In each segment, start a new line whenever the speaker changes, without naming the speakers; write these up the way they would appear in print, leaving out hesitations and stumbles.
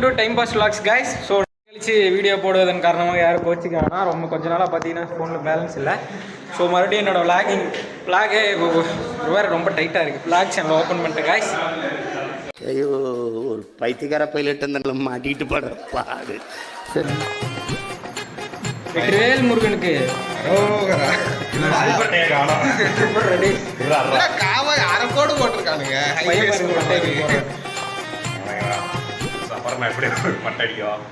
To time pass vlogs guys. So கழிச்சு video போடுவதன் காரணமாக யாரும் கோச்சிக்காங்கன்னா ரொம்ப கொஞ்ச நாளாக பார்த்தீங்கன்னா ஃபோனில் பேலன்ஸ் இல்லை. ஸோ மறுபடியும் என்னோட விளாகே வேறு ரொம்ப டைட்டாக இருக்குது. விளாக் சேனல் ஓப்பன் பண்ணிட்டேன் guys.
ஐயோ ஒரு பைத்தியக்கார பைலட் இருந்தாலும் மாட்டிக்கிட்டு படுற பாடு.
வெற்றிவேல் முருகனுக்கு
அரக்கோடு போட்டிருக்கானுங்க. மட்டடிக்கும்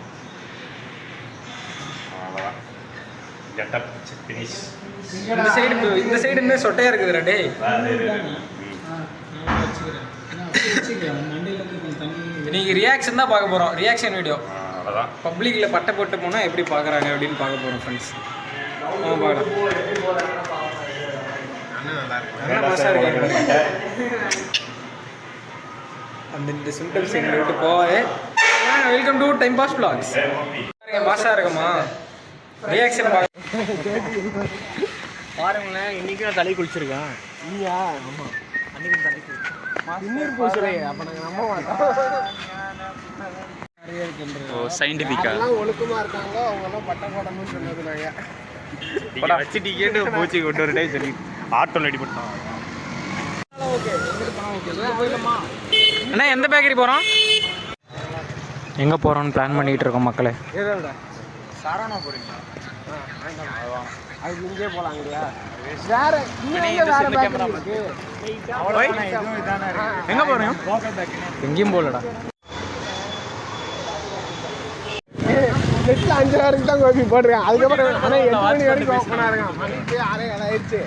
இந்த சைடு இந்த சொட்டையா இருக்குதுடா டேய். இன்னைக்கு ரியாக்ஷன் தான் பார்க்க போகிறோம். ரியாக்ஷன் வீடியோ பப்ளிக்கில் பட்டை போட்டு போனால் எப்படி பார்க்குறாங்க அப்படின்னு பார்க்க போகிறோம் ஃப்ரெண்ட்ஸ். பார்க்கலாம். அந்த இந்த சிம்டம்ஸ் எங்களை விட்டு போவாது. Welcome to time pass vlogs. மாசா இருக்குமா ரியாக்ஷன்
பாருங்களேன். இன்னைக்கு நான் தலை குளிச்சிருக்கேன். இல்லையா? ஆமாம், அன்னைக்கு தலை குளிச்சிருக்கேன். அப்போ நாங்கள் நம்ப மாட்டோம்.
சயின்டிஃபிக்கா
ஒழுக்கமாக இருக்காங்க. அவங்கெல்லாம் பட்டை போடணும்னு சொன்னது நாங்கள்
வச்சு டிக்கெட்டு பூச்சி கொண்டு ஒரு டே சரி ஆட்டோவில் ரெடி பண்ணோம்.
அண்ணா எந்த பேக்கரி போகிறோம், எங்கே போகிறோன்னு பிளான் பண்ணிகிட்டு இருக்கோம் மக்களே.
சாரானா போகிறீங்களா?
அது இங்கே போகலாம் இல்லையா?
எங்கே போகிறோம்? எங்கேயும் போகலடா.
நெட்டில் 5 வரைக்கும் தான் கோபி போட்டிருக்கேன். அதுக்கப்புறம் ஆனால் 8 மணி வரைக்கும் ஓப்பனாக இருக்கான். மணிக்கு 6:30 ஆயிடுச்சு.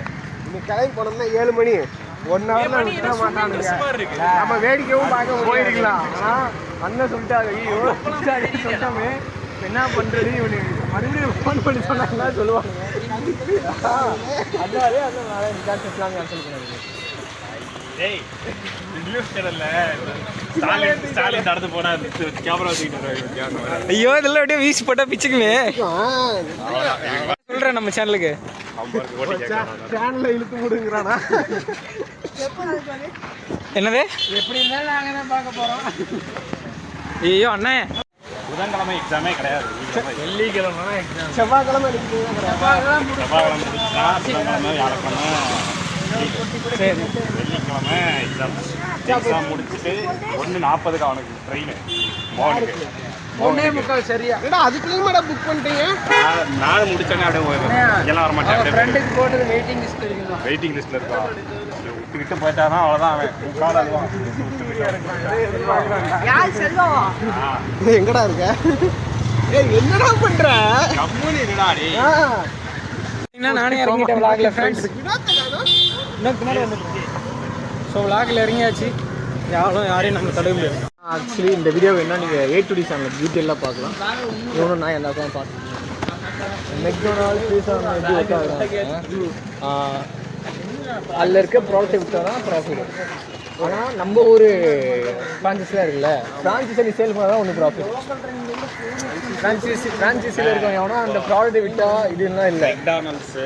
இன்னைக்கு கிளம்பி போனோம்னா 7 மணி. 1 ஹவர்ல விட மாட்டானுங்க. நம்ம வேடிக்கையும் பார்க்க போயிருக்கலாம். ஆனால் அண்ணன் சொல்லிட்டாங்க, ஐயோ சொல்லிட்டாமே என்ன பண்ணுறது இவனுக்கு மறுபடியும் ஃபோன் பண்ணி சொன்னாங்கன்னா சொல்லுவாங்க. அதனாலே அந்த நாளை கேன்சல்லாம் கேன்சல் பண்ணாங்க.
ஐயோ இதெல்லாம் அப்படியே வீசி போட்டா பிச்சுக்குமே. சொல்றேன் நம்ம சேனலுக்கு
சேனல்ல இழுத்து விடுங்கிறானா?
என்னது
எப்படி இருந்தாலும் நாங்கள் தான் பார்க்க போறோம்.
ஐயோ அண்ணே
புதன்கிழமை எக்ஸாமே கிடையாது. வெள்ளிக்கிழமை எக்ஸாம்.
செவ்வாய்க்கிழமை எடுக்கிறீங்க.
செவ்வாய்க்கிழமை முடிச்சுட்டா புதன்கிழமை வியாழக்கிழமை
சரி
வெள்ளிக்கிழமை எக்ஸாம் முடிச்சுட்டு 1:40 அவனுக்கு ட்ரெயின் மோகனுக்கு.
1:45 சரியா? அதுக்குள்ளேயும் மேடம் புக் பண்ணிட்டீங்க?
நான் முடிச்சோன்னே அப்படியே போயிடுவேன். எல்லாம் வர மாட்டேன்.
ஃப்ரெண்டுக்கு போட்டது வெயிட்டிங் லிஸ்ட் இருக்குங்களா?
வெயிட்டிங் லிஸ்ட்டில் இருக்கா? விட்டு போயிட்டானா அவ்வளோதான். அவன்
எங்கடா இருக்க? என்னடா பண்ற?
கம்முனு இருடாடி.
நானே இறங்கிட்டேன் விளாக்ல ஃப்ரெண்ட்ஸ். ஸோ விளாக்ல இறங்கியாச்சு. யாரையும் நம்ம தடுக்க முடியாது.
ஆக்சுவலி இந்த வீடியோ வேணால் நீங்கள் A2D சேனல் டீட்டெயிலாக பார்க்கலாம். இவனும் நான் எல்லா பக்கம் பார்க்கலாம். மெக்டொனால்ட்ஸ் பீஸா எப்படி ஒர்க் ஆகுறாங்க, அதில் இருக்க ப்ராடக்ட் விற்றா தான் ப்ராஃபிட். ஆனால் நம்ம ஒரு ஃப்ரான்ச்சைஸியாக இருக்குல்ல, ஃப்ரான்ச்சைஸை நீ சேல் பண்ணால் தான் ஒன்று ப்ராஃபிட். ஃப்ரான்ச்சைஸில் இருக்கவங்க எவனா அந்த ப்ராடக்ட் விட்டால் இதுலாம் இல்லை.
மெக்டானல்ட்ஸு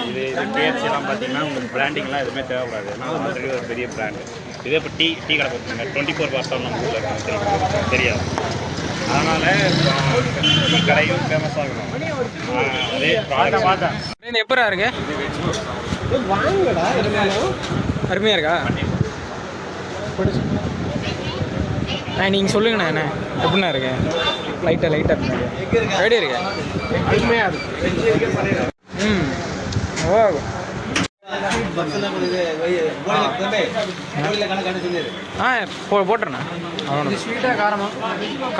இது KFCலாம் பார்த்தீங்கன்னா உங்களுக்கு பிராண்டிங்லாம் எதுவுமே தேவைப்படாது. நான் ஆல்ரெடி ஒரு பெரிய பிராண்டு. இதே இப்போ டீ கடை பார்த்துங்க 24 நம்ம ஊரில் தெரியாது. அதனால் டீ கடையும் ஃபேமஸ் ஆகணும். அதே ப்ராடக்ட் பார்த்தேன்.
எப்பரா இருக்கு?
வாங்கடா
அருமையாக இருக்கா? நீங்கள் சொல்லுங்கண்ணா என்ன எப்படின்னா இருக்கு? லைட்டாக இருக்கு. ரெடி இருக்கு.
அருமையாக இருக்கு.
நல்லாயிருக்கும். போட்டுறேண்ணா.
ஸ்வீட்டாக காரமா?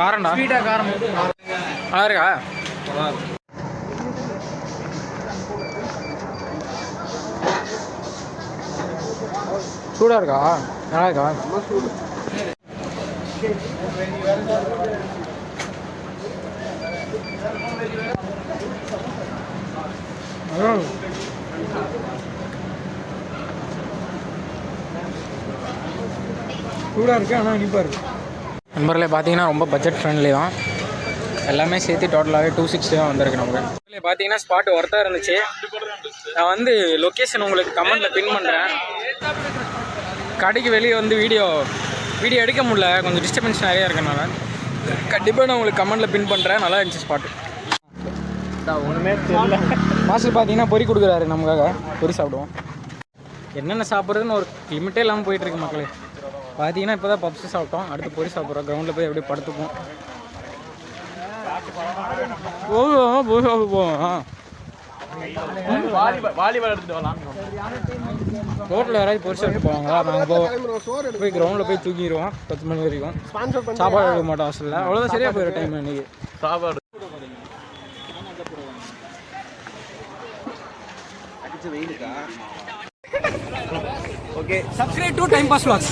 காரம்டா.
ஸ்வீட்டாக காரமா?
நல்லா இருக்கா? சூடாக இருக்கா? நல்லா இருக்கா?
சூடு.
சூடாக இருக்குது ஆனால் இனிப்பாக இருக்குது. நண்பர்களே பார்த்தீங்கன்னா ரொம்ப பட்ஜெட் ஃப்ரெண்ட்லி தான். எல்லாமே சேர்த்து டோட்டலாகவே 260 தான் வந்திருக்கு நமக்கு. பார்த்தீங்கன்னா ஸ்பாட் ஒர்த்தாக இருந்துச்சு. நான் வந்து லொக்கேஷன் உங்களுக்கு கமெண்ட்டில் பின் பண்ணுறேன். கடைக்கு வெளியே வந்து வீடியோ எடுக்க முடியல, கொஞ்சம் டிஸ்டர்பன்ஸ் நிறையா இருக்கனால. கண்டிப்பாக நான் உங்களுக்கு கமெண்ட்டில் பின் பண்ணுறேன். நல்லா இருந்துச்சு ஸ்பாட்டு.
ஒன்றுமே தெரியல.
மாஸ்டர் பார்த்தீங்கன்னா பொறி கொடுக்குறாரு நமக்காக. பொறி சாப்பிடுவோம். என்னென்ன சாப்பிட்றதுன்னு ஒரு லிமிட்டே இல்லாமல் போயிட்டுருக்கு மக்களே. பார்த்தீங்கன்னா இப்போ தான் பப்ஸு சாப்பிட்டோம். அடுத்து பொறி சாப்பிட்றோம். கிரவுண்டில் போய் அப்படியே படுத்துப்போம். போவோம் போய் சாப்பிட்டு போவோம்.
வாலிபால் எடுத்துட்டு வரலாம்.
ரோட்டில் யாராவது பொறி சாப்பிட்டு போவாங்களா? நாங்கள் போவோம். போய் கிரவுண்டில் போய் தூக்கிடுவோம் 10 மணி வரைக்கும். சாப்பாடு எடுக்க மாட்டோம் ஹாஸ்டலில். அவ்வளோதான் சரியாக போயிடும் டைம் இன்னைக்கு.
சாப்பாடு
okay, subscribe to time pass vlogs.